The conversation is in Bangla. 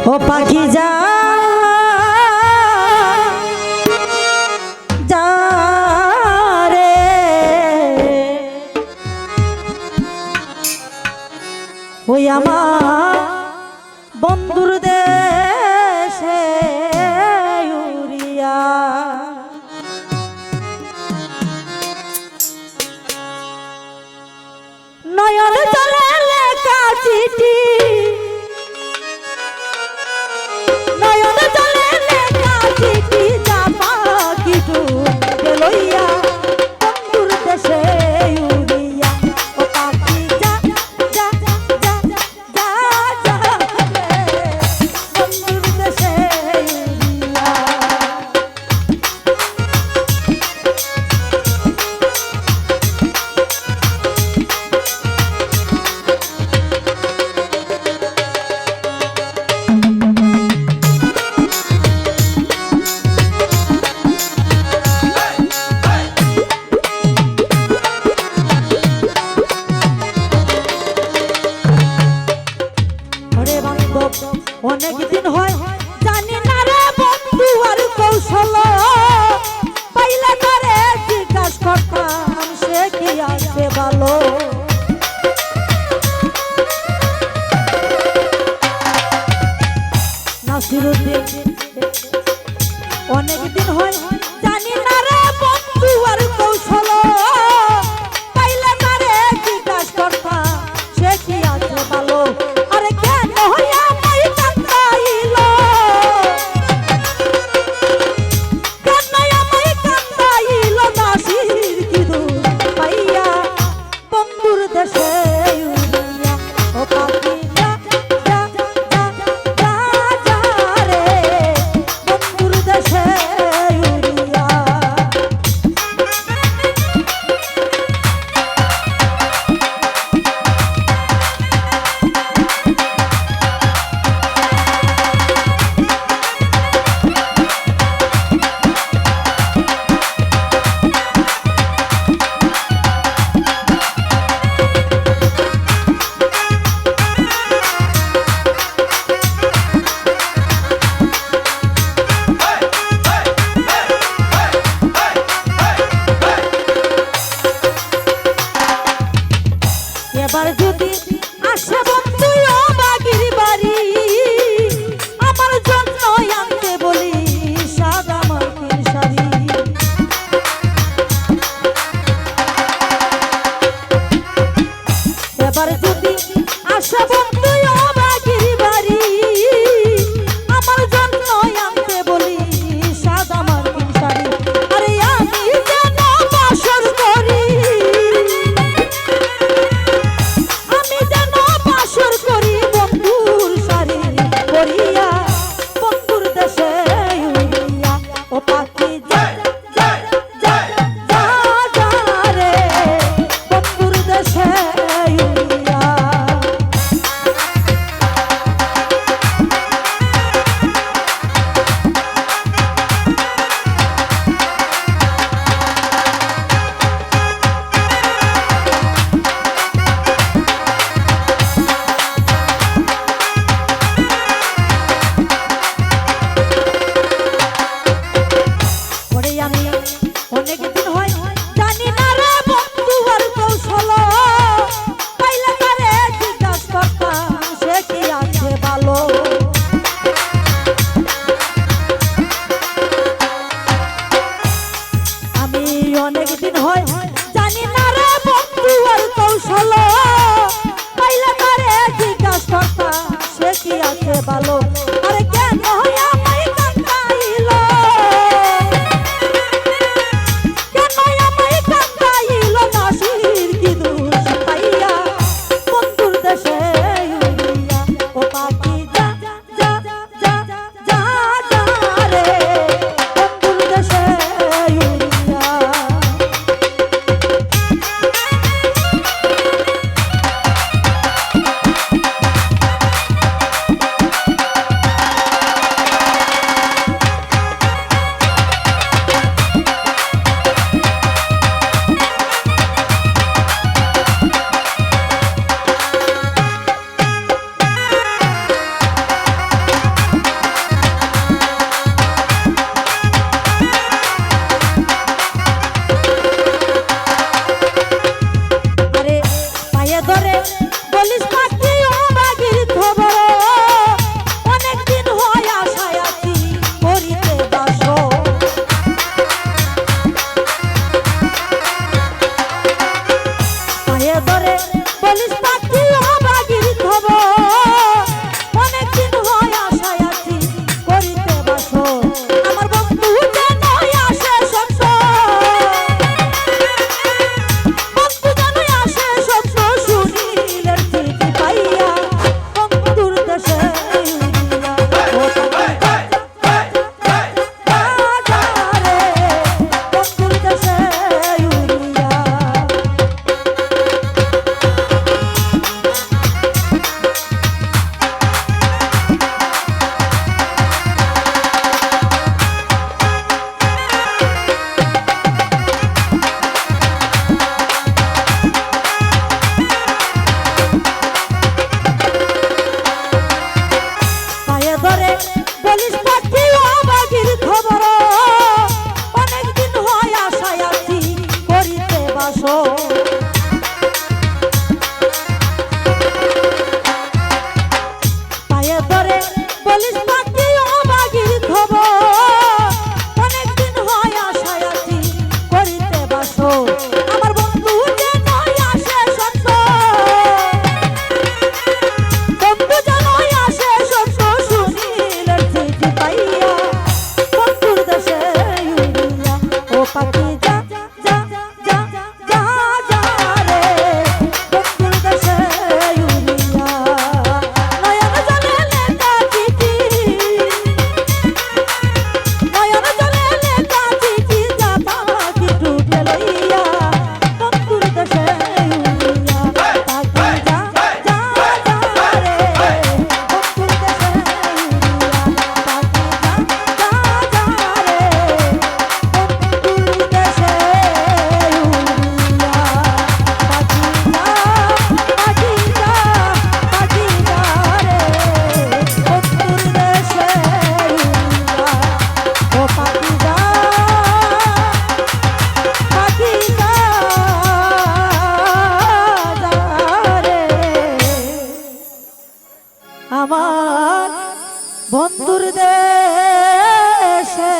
ও পাখি যা যা রে ওই আমার বন্ধুর দেশে উড়িয়া নয়ন জলে লেখা চিঠি অনেক দিন হয় জানি না রে বন্ধু আর কৌশল পাইলে করে জিজ্ঞাসা করতাম সে কি আছে ভালো নাসিরুদ্দিন অনেক দিন হয় জানি না রে বন্ধু আর কৌশল পাইলে করে জিজ্ঞাসা করতাম সে কি আছে ভালো আরে কেন হইয়া এবার যদি আসে বন্ধু বাগির বাড়ি আমার জন্য আনতে বলি সাদা মাটির শাড়ি এবার যদি আসে বন্ধু বাগির বাড়ি আমার জন্য আনতে বলি সাদা মাটির শাড়ি আরে আমি যেন বাসর করি অনেক দিন হয় জানি না রে বন্ধু আর কৌশল পাইলে করে জিজ্ঞাসা করতাম সে কি আছে ভালো আরে কেন হয় আমায় কান্দাইল কেন আমায় কান্দাইল নাসির কি দোষ পাইয়া বন্ধুর দেশে উড়িয়া ও পাখি যা যা যা যা যা রে বন্ধুর দেশে বলিস পাখি অবাগির খবর অনেকদিন হয় আশায় আছি করিতে বাসো পায়ে ধরে বলিস পাখি অবাগির খবর অনেকদিন হয় আশায় আছি করিতে বাসো আমার বন্ধু যে নয় আসে সত্য বন্ধু যে নয় আসে সত্য শুনিলেন চিঠি পাইয়া বন্ধুর দেশে উড়িয়া ও পাখি যা যা যা যা যা রে বন্ধুর দেশে উড়িয়া নয়ন জলে লেখা চিঠি নয়ন জলে লেখা চিঠি যা পাখি টুটে লইয়া বন্ধুর দেশে উড়িয়া পাখি যা যা যা রে বন্ধুর দেশে উড়িয়া পাখি যা যা যা রে বন্ধুর দেশে উড়িয়া পাখি যা পাখি যা পাখি যা রে বন্ধুর দেশে উড়িয়া ও পাখি যা পাখি যা যা রে আমার বন্ধুর দেশে